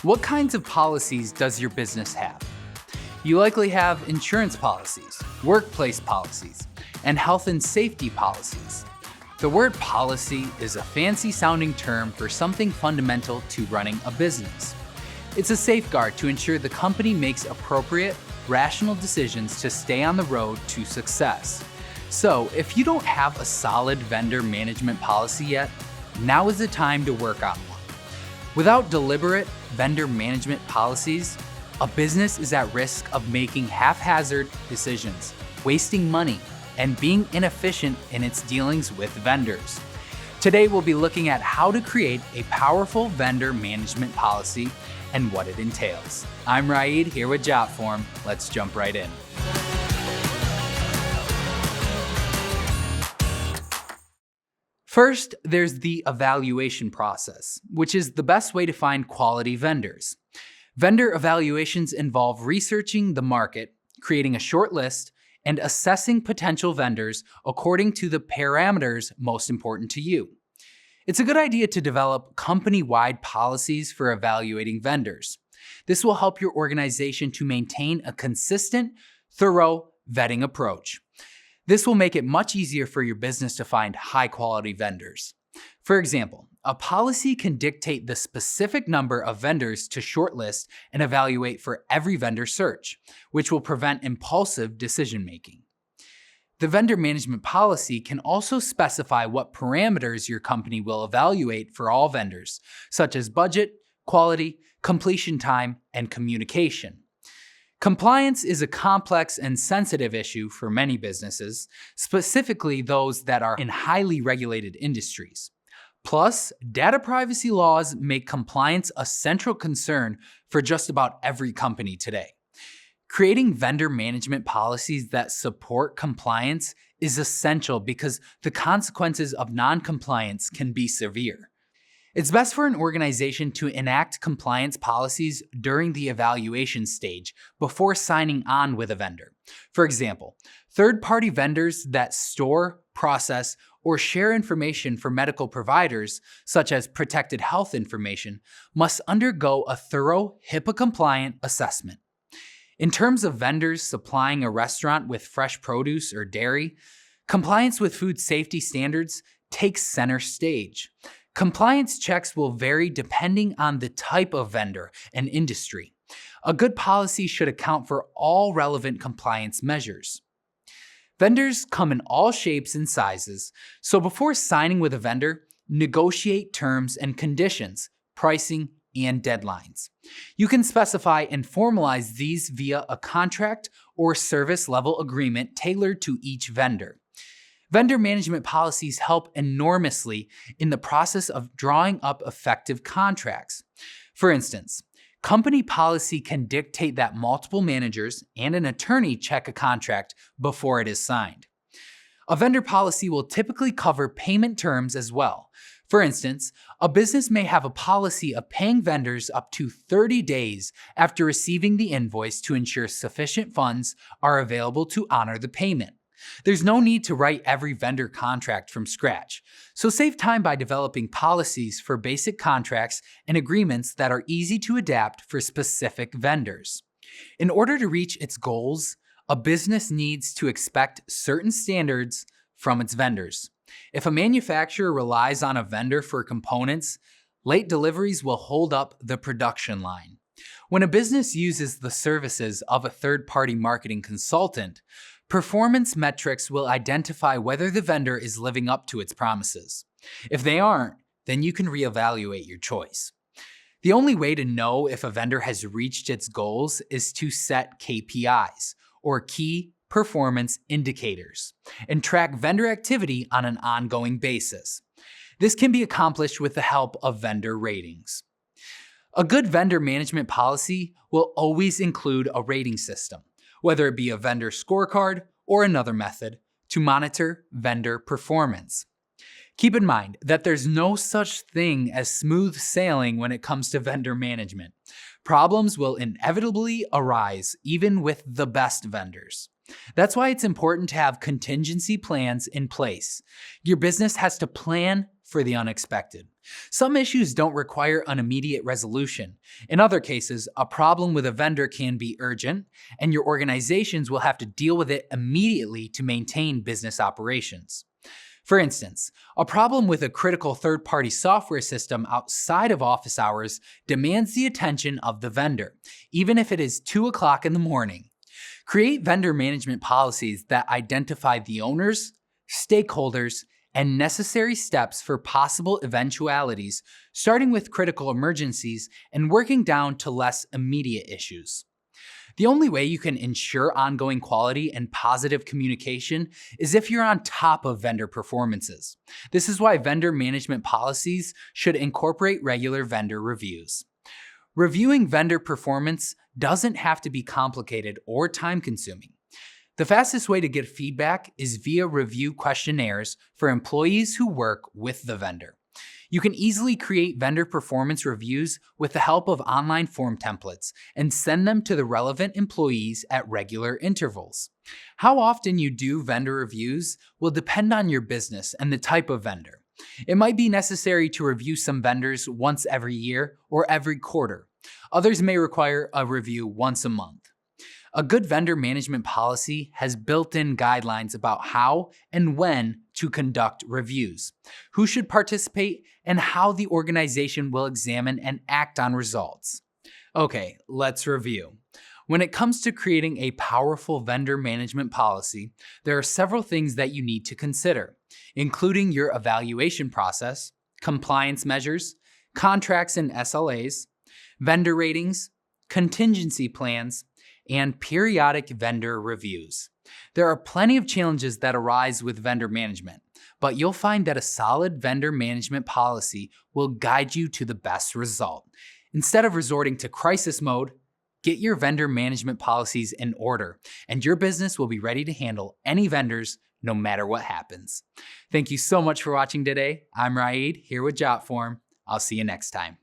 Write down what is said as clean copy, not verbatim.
What kinds of policies does your business have? You likely have insurance policies, workplace policies, and health and safety policies. The word policy is a fancy sounding term for something fundamental to running a business. It's a safeguard to ensure the company makes appropriate, rational decisions to stay on the road to success. So, if you don't have a solid vendor management policy yet, now is the time to work on one. Without deliberate vendor management policies, a business is at risk of making haphazard decisions, wasting money, and being inefficient in its dealings with vendors. Today, we'll be looking at how to create a powerful vendor management policy and what it entails. I'm Raid here with Jotform. Let's jump right in. First, there's the evaluation process, which is the best way to find quality vendors. Vendor evaluations involve researching the market, creating a short list, and assessing potential vendors according to the parameters most important to you. It's a good idea to develop company-wide policies for evaluating vendors. This will help your organization to maintain a consistent, thorough vetting approach. This will make it much easier for your business to find high-quality vendors. For example, a policy can dictate the specific number of vendors to shortlist and evaluate for every vendor search, which will prevent impulsive decision-making. The vendor management policy can also specify what parameters your company will evaluate for all vendors, such as budget, quality, completion time, and communication. Compliance is a complex and sensitive issue for many businesses, specifically those that are in highly regulated industries. Plus, data privacy laws make compliance a central concern for just about every company today. Creating vendor management policies that support compliance is essential because the consequences of non-compliance can be severe. It's best for an organization to enact compliance policies during the evaluation stage before signing on with a vendor. For example, third-party vendors that store, process, or share information for medical providers, such as protected health information, must undergo a thorough HIPAA-compliant assessment. In terms of vendors supplying a restaurant with fresh produce or dairy, compliance with food safety standards takes center stage. Compliance checks will vary depending on the type of vendor and industry. A good policy should account for all relevant compliance measures. Vendors come in all shapes and sizes, so before signing with a vendor, negotiate terms and conditions, pricing, and deadlines. You can specify and formalize these via a contract or service level agreement tailored to each vendor. Vendor management policies help enormously in the process of drawing up effective contracts. For instance, company policy can dictate that multiple managers and an attorney check a contract before it is signed. A vendor policy will typically cover payment terms as well. For instance, a business may have a policy of paying vendors up to 30 days after receiving the invoice to ensure sufficient funds are available to honor the payment. There's no need to write every vendor contract from scratch, so save time by developing policies for basic contracts and agreements that are easy to adapt for specific vendors. In order to reach its goals, a business needs to expect certain standards from its vendors. If a manufacturer relies on a vendor for components, late deliveries will hold up the production line. When a business uses the services of a third-party marketing consultant, performance metrics will identify whether the vendor is living up to its promises. If they aren't, then you can reevaluate your choice. The only way to know if a vendor has reached its goals is to set KPIs, or key performance indicators, and track vendor activity on an ongoing basis. This can be accomplished with the help of vendor ratings. A good vendor management policy will always include a rating system, whether it be a vendor scorecard or another method, to monitor vendor performance. Keep in mind that there's no such thing as smooth sailing when it comes to vendor management. Problems will inevitably arise even with the best vendors. That's why it's important to have contingency plans in place. Your business has to plan for the unexpected. Some issues don't require an immediate resolution. In other cases, a problem with a vendor can be urgent, and your organizations will have to deal with it immediately to maintain business operations. For instance, a problem with a critical third-party software system outside of office hours demands the attention of the vendor, even if it is 2 o'clock in the morning. Create vendor management policies that identify the owners, stakeholders, and necessary steps for possible eventualities, starting with critical emergencies and working down to less immediate issues. The only way you can ensure ongoing quality and positive communication is if you're on top of vendor performances. This is why vendor management policies should incorporate regular vendor reviews. Reviewing vendor performance doesn't have to be complicated or time-consuming. The fastest way to get feedback is via review questionnaires for employees who work with the vendor. You can easily create vendor performance reviews with the help of online form templates and send them to the relevant employees at regular intervals. How often you do vendor reviews will depend on your business and the type of vendor. It might be necessary to review some vendors once every year or every quarter. Others may require a review once a month. A good vendor management policy has built-in guidelines about how and when to conduct reviews, who should participate, and how the organization will examine and act on results. Okay, let's review. When it comes to creating a powerful vendor management policy, there are several things that you need to consider, including your evaluation process, compliance measures, contracts and SLAs, vendor ratings, contingency plans, and periodic vendor reviews. There are plenty of challenges that arise with vendor management, but you'll find that a solid vendor management policy will guide you to the best result. Instead of resorting to crisis mode, get your vendor management policies in order, and your business will be ready to handle any vendors no matter what happens. Thank you so much for watching today. I'm Raid here with Jotform. I'll see you next time.